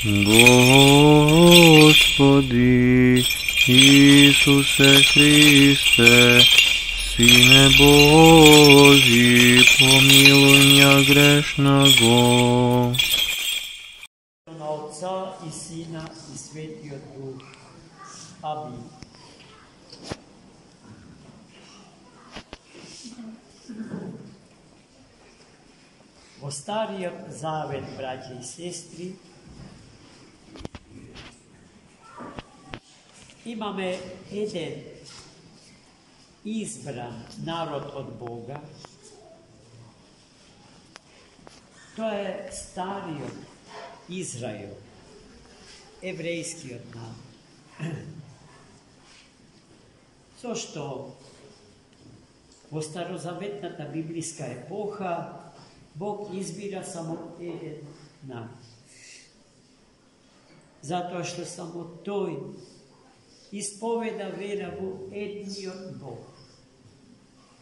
Господи Исусе Христе, Сине Божий, помилуй меня грешного. На Отца и Сина и Светия Дух. Амин. Во Стариот Завет, браќа и сестри, имаме еден избран народ од Бога. Тоа е Стариот Израел, еврејскиот народ. Зошто во старозаветната библиска епоха Бог избира само еден народ. Затоа што само тој исповеда вера во едниот Бог.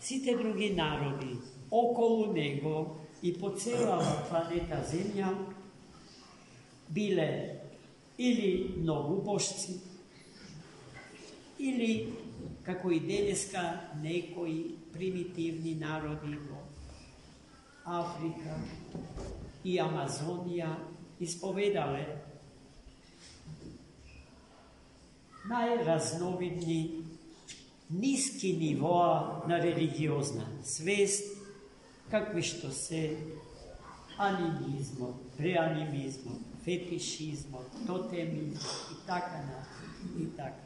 Сите други народи околу него и по целава планета Земја биле или многубожци, или, како и денеска, некои примитивни народи во Африка и Амазонија исповедале најразновидни ниски нивоа на религиозна свест, какви што се анимизмот, преанимизмот, фетишизмот, тотемизмот и така и така.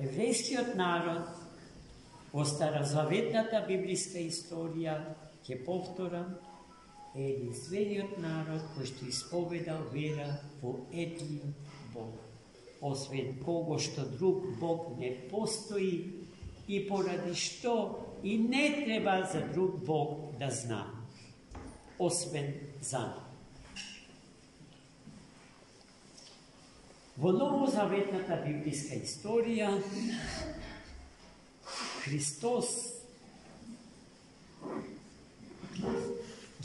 Еврејскиот народ во старозаветната библиска историја, ќе повторам, е единствениот народ кој што исповедал вера во едниот Бог. Освен кого што друг Бог не постои и поради што и не треба за друг Бог да знам, освен за нас. Во новозаветната библиска историја Христос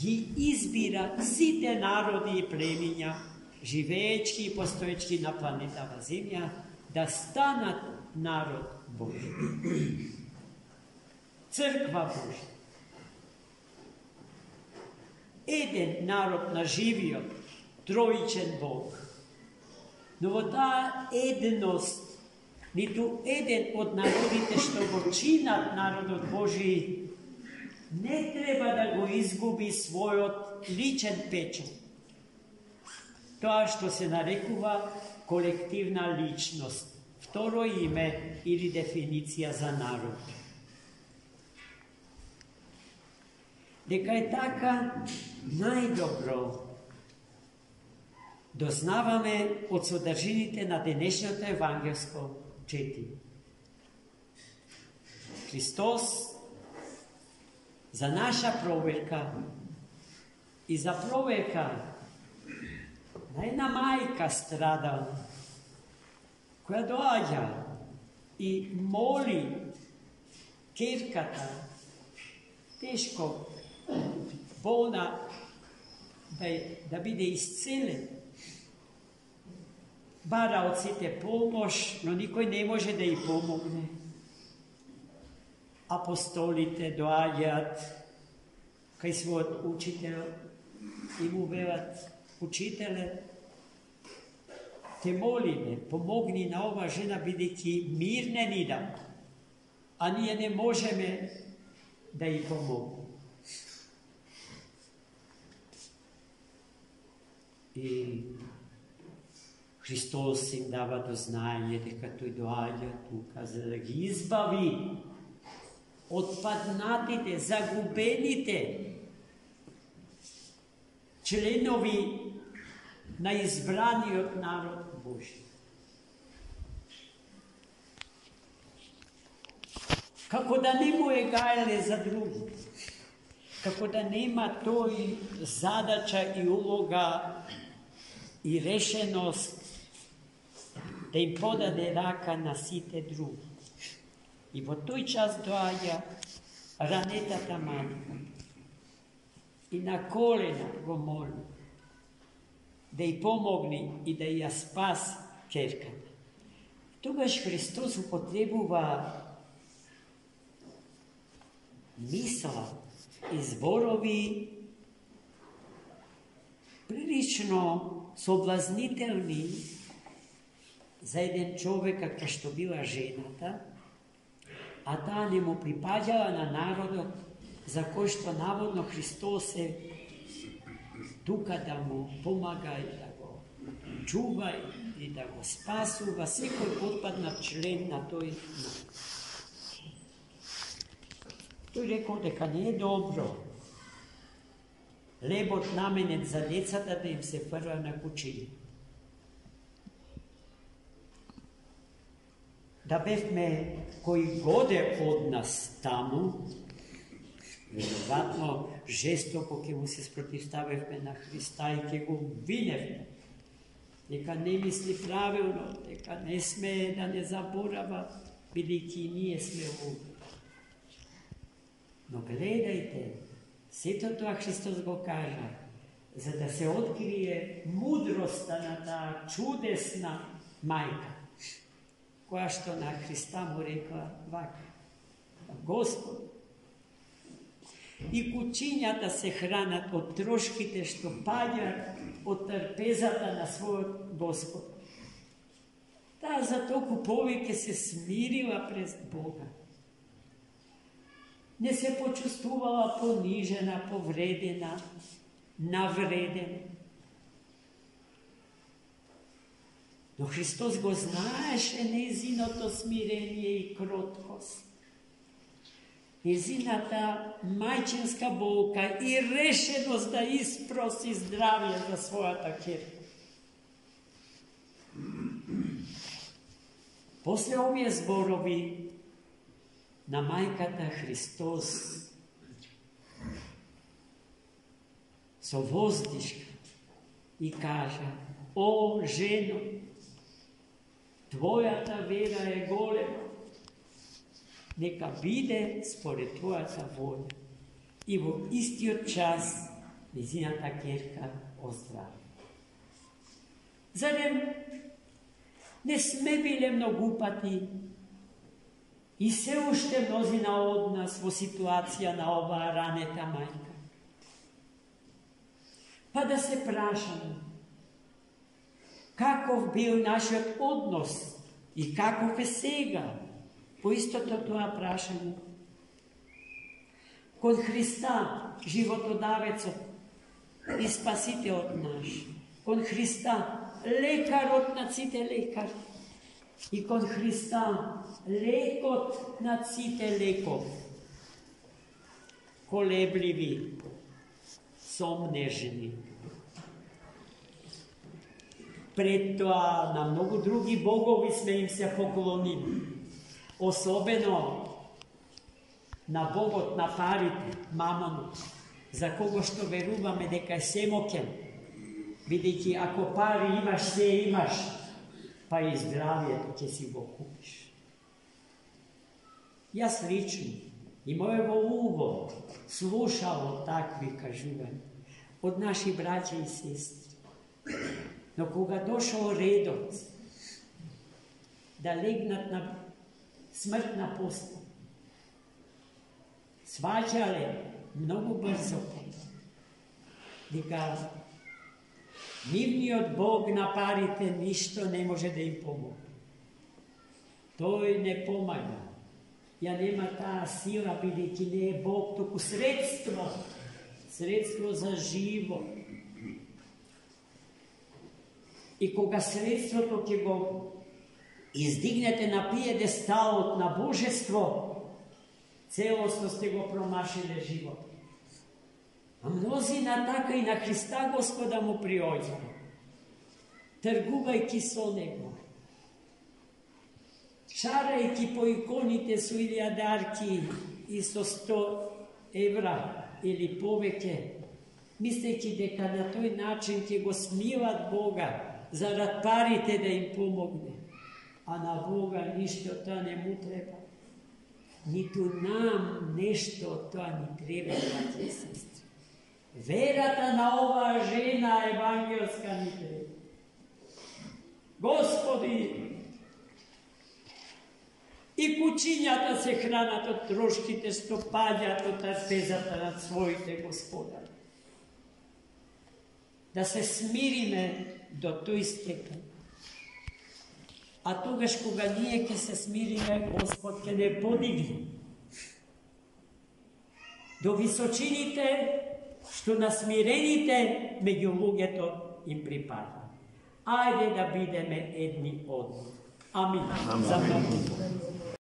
ги избира сите народи и племиња, живеечки и постоечки на планетава Земја, да станат народ Божи. Црква Божја. Еден народ на живиот, троичен Бог. Но во таа едност, ниту еден од народите што го чинат народот Божи, не треба да го изгуби својот личен печат. Тоа што се нарекува колективна личност, второ име или дефиниција за народ. Дека е така, најдобро дознаваме од содржините на денешното евангелско четење. Христос за наша проверка и за проверка на една мајка страдална, која доаѓа и моли керката, тешко болна, да биде исцелена. Бара од сите помош, но никој не може да ја помогне. Апостолите доаѓаат кај својот учител и му велат: Учителе, те молиме, помогни на ова жена, бидејќи мир не ни дава, а ние не можеме да ја помогнеме. И Христос им дава до знаење дека тој доаѓа тука за да ги избави отпаднатите, загубените членови на избраниот народ Божи. Како да не му е гаеле за други, како да нема тој задача и улога и решеност да им подаде рака на сите други. И во тој час доаѓа ранетата мајка. i na kolena go moli, da ji pomogni i da ja spas kerkama. Тогаш Христос употребува мисла и зборови прилично соблазнителни за еден човек како што била жената, а таа не му припаѓала на народот за кој што наводно Христос е тука да му помага и да го чува и да го спасува секој потпаднат член на тој народ. Тој рекол дека не е добро лебот наменет за децата да им се фрла на кучиња. Да бевме кој годе од нас таму, веројатно жестоко ќе му се спротивставевме на Христа и ќе го виневме, дека не мисли правилно, дека не сме да не заборава, бидејќи ние сме овде. Но гледајте, сето тоа Христос го кажа, за да се открие мудроста на таа чудесна мајка, која што на Христа му рекла вака: Господ, и кучињата се хранат од трошките што паѓаат од трпезата на својот Господ. Таа за толку повеќе се смирила пред Бога. Не се почувствувала понижена, повредена, навредена. Но Христос го знаеше нејзиното смирение и кроткост, нејзината мајчинска болка и решеност да испроси здравје за својата ќерка. После овие зборови на мајката Христос со воздишка и кажа: О, жено, твојата вера е голема, нека биде според твојата воља. И во истиот час незината ќерка оздрави. Зарем не сме биле многу пати и се уште мнозина од нас во ситуација на оваа ранета мајка? Па да се прашаме, каков бил нашиот однос и каков е сега по истото тоа прашање? Кон Христа, животодавецот и спасителот наш, кон Христа, лекарот на сите лекари, и кон Христа, лекот на сите леков, колебливи, сомнежени. Пред тоа на многу други богови сме им се поклонили, особено на богот на парите, Мамонот, за кого што веруваме дека е семоќен, бидејќи ако пари имаш, се имаш, па и здравието ќе си го купиш. Јас лично и моево уво слушало такви кажувања од наши браќа и сестри. Но кога дошол редот да легнат на смртна постел, сваќале многу брзо дека нивниот Бог на парите ништо не може да им помогне. Тој не помага. Ја нема таа сила, бидејќи не е Бог, туку средство за живот. И кога средството ќе го издигнете на пиедесталот на божество, целосно сте го промашиле живот. А мнозина така и на Христа Господа му приоѓа, тргувајќи со Него, шарајќи по иконите со илјадарки и со 100 евра или повеќе, мислејќи дека на тој начин ќе го смилат Бога зарад парите да им помогне. А на Бога ништо тоа не му треба. Ниту нам нешто тоа ни треба, браќа и сестри. Верата на оваа жена евангелска ни Господи, и кучињата се хранат од трошките што паѓаат од трпезата на своите господари. Да се смириме до тој степен. А тогаш кога ние ќе се смириме, Господ ќе не подигне до височините што на смирените меѓу луѓето им припада. Ајде да бидеме едни од. Амин. За